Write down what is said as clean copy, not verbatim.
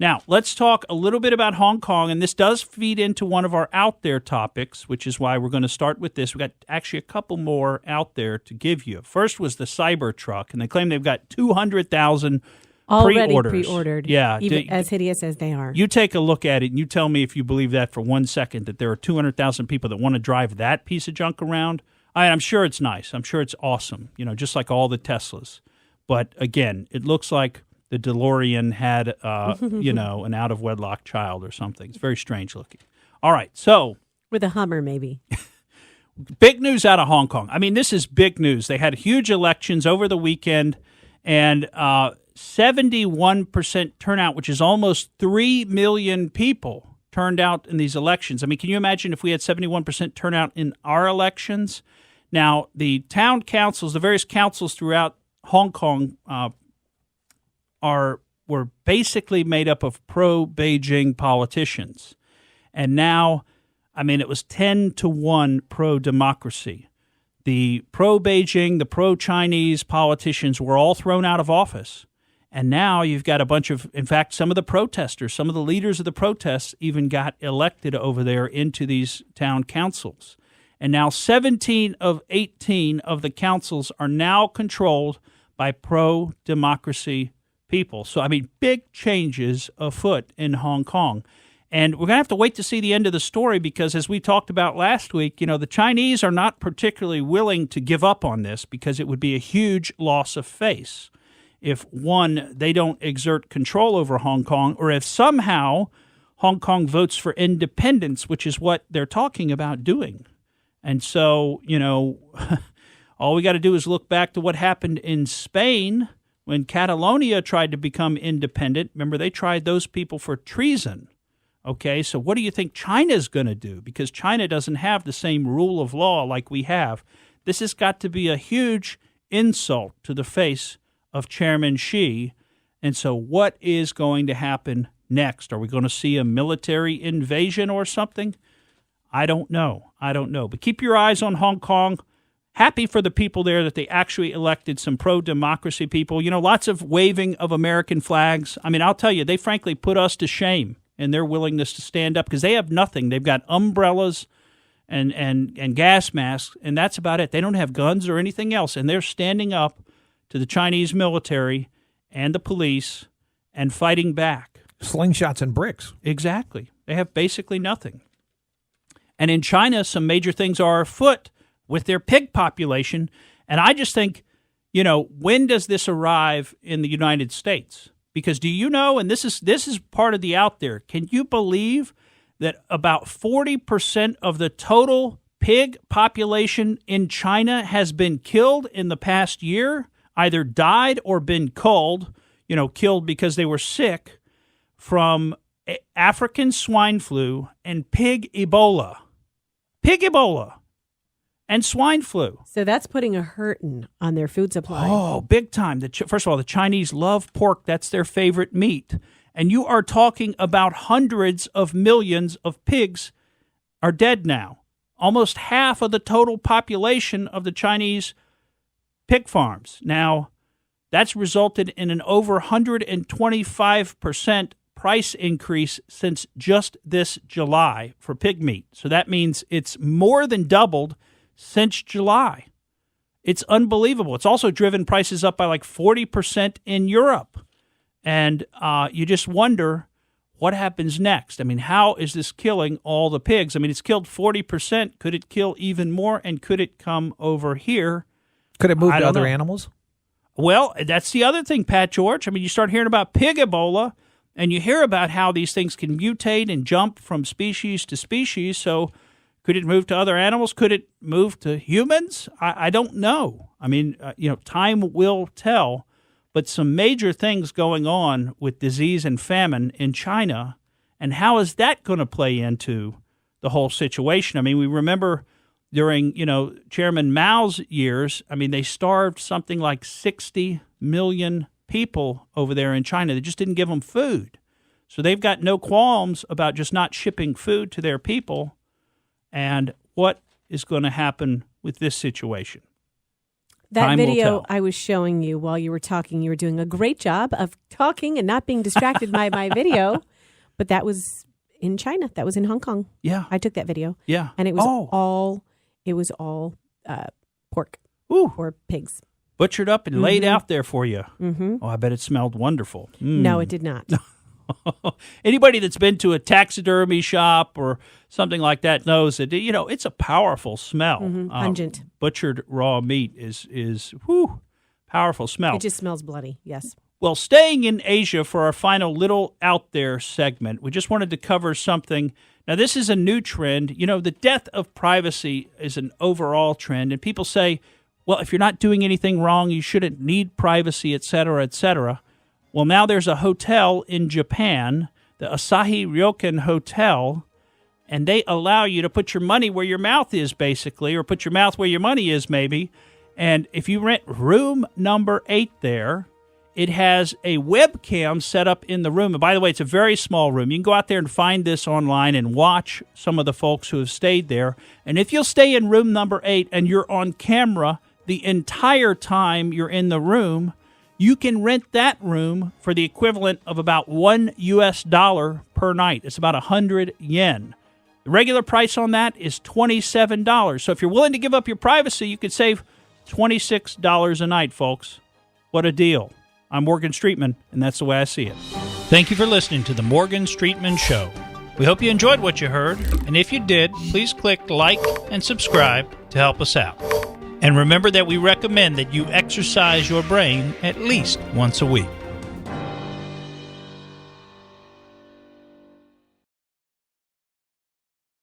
Now, let's talk a little bit about Hong Kong, and this does feed into one of our out there topics, which is why we're going to start with this. We've got actually a couple more out there to give you. First was the Cybertruck, and they claim they've got 200,000 already pre-ordered. Yeah. Even as hideous as they are. You take a look at it, and you tell me if you believe that for 1 second, that there are 200,000 people that want to drive that piece of junk around. I'm sure it's nice. I'm sure it's awesome, just like all the Teslas. But, again, it looks like the DeLorean had, an out-of-wedlock child or something. It's very strange looking. All right, so. With a Hummer, maybe. Big news out of Hong Kong. I mean, this is big news. They had huge elections over the weekend, and 71% turnout, which is almost 3 million people turned out in these elections. I mean, can you imagine if we had 71% turnout in our elections? Now, the town councils, the various councils throughout Hong Kong were basically made up of pro-Beijing politicians. And now, I mean, it was 10-1 pro-democracy. The pro-Beijing, the pro-Chinese politicians were all thrown out of office. And now you've got a bunch of, in fact, some of the protesters, some of the leaders of the protests even got elected over there into these town councils. And now 17 of 18 of the councils are now controlled by pro-democracy people. So, I mean, big changes afoot in Hong Kong. And we're going to have to wait to see the end of the story because, as we talked about last week, the Chinese are not particularly willing to give up on this because it would be a huge loss of face if, one, they don't exert control over Hong Kong, or if somehow Hong Kong votes for independence, which is what they're talking about doing. And so, all we got to do is look back to what happened in Spain when Catalonia tried to become independent. Remember, they tried those people for treason. Okay, so what do you think China's going to do? Because China doesn't have the same rule of law like we have. This has got to be a huge insult to the face of Chairman Xi. And so what is going to happen next? Are we going to see a military invasion or something? I don't know. But keep your eyes on Hong Kong. Happy for the people there that they actually elected some pro-democracy people. Lots of waving of American flags. I mean, I'll tell you, they frankly put us to shame in their willingness to stand up because they have nothing. They've got umbrellas and gas masks, and that's about it. They don't have guns or anything else, and they're standing up to the Chinese military and the police and fighting back. Slingshots and bricks. Exactly. They have basically nothing. And in China, some major things are afoot with their pig population. And I just think, when does this arrive in the United States? Because do you know, and this is part of the out there, can you believe that about 40% of the total pig population in China has been killed in the past year, either died or been killed because they were sick from African swine flu and pig Ebola. Pig Ebola and swine flu. So that's putting a hurting on their food supply. Oh, big time. First of all, the Chinese love pork. That's their favorite meat. And you are talking about hundreds of millions of pigs are dead now. Almost half of the total population of the Chinese pig farms. Now, that's resulted in an over 125% price increase since just this July for pig meat. So that means it's more than doubled since July. It's unbelievable. It's also driven prices up by like 40% in Europe. And you just wonder what happens next. I mean, how is this killing all the pigs? I mean, it's killed 40%. Could it kill even more? And could it come over here? Could it move to other animals? Well, that's the other thing, Pat George. I mean, you start hearing about pig Ebola, and you hear about how these things can mutate and jump from species to species. So could it move to other animals? Could it move to humans? I don't know. I mean, time will tell. But some major things going on with disease and famine in China. And how is that going to play into the whole situation? I mean, we remember during, Chairman Mao's years, I mean, they starved something like 60 million people over there in China. They just didn't give them food. So they've got no qualms about just not shipping food to their people. And what is going to happen with this situation? That Time will video tell. I was showing you while you were talking, you were doing a great job of talking and not being distracted by my video. But that was in China. That was in Hong Kong. Yeah. I took that video. Yeah. And it was all pork. Ooh. Or pigs. Butchered up and laid out there for you. Mm-hmm. Oh, I bet it smelled wonderful. No, it did not. Anybody that's been to a taxidermy shop or something like that knows that, it's a powerful smell. Pungent. Butchered raw meat is powerful smell. It just smells bloody, yes. Well, staying in Asia for our final little out there segment, we just wanted to cover something. Now, this is a new trend. The death of privacy is an overall trend, and people say, well, if you're not doing anything wrong, you shouldn't need privacy, et cetera, et cetera. Well, now there's a hotel in Japan, the Asahi Ryokan Hotel, and they allow you to put your money where your mouth is, basically, or put your mouth where your money is, maybe. And if you rent room number 8 there, it has a webcam set up in the room. And by the way, it's a very small room. You can go out there and find this online and watch some of the folks who have stayed there. And if you'll stay in room number 8 and you're on camera the entire time you're in the room, you can rent that room for the equivalent of about $1 per night. It's about 100 yen. The regular price on that is $27. So if you're willing to give up your privacy, you could save $26 a night, folks. What a deal. I'm Morgan Streetman, and that's the way I see it. Thank you for listening to the Morgan Streetman Show. We hope you enjoyed what you heard, and if you did, please click like and subscribe to help us out. And remember that we recommend that you exercise your brain at least once a week.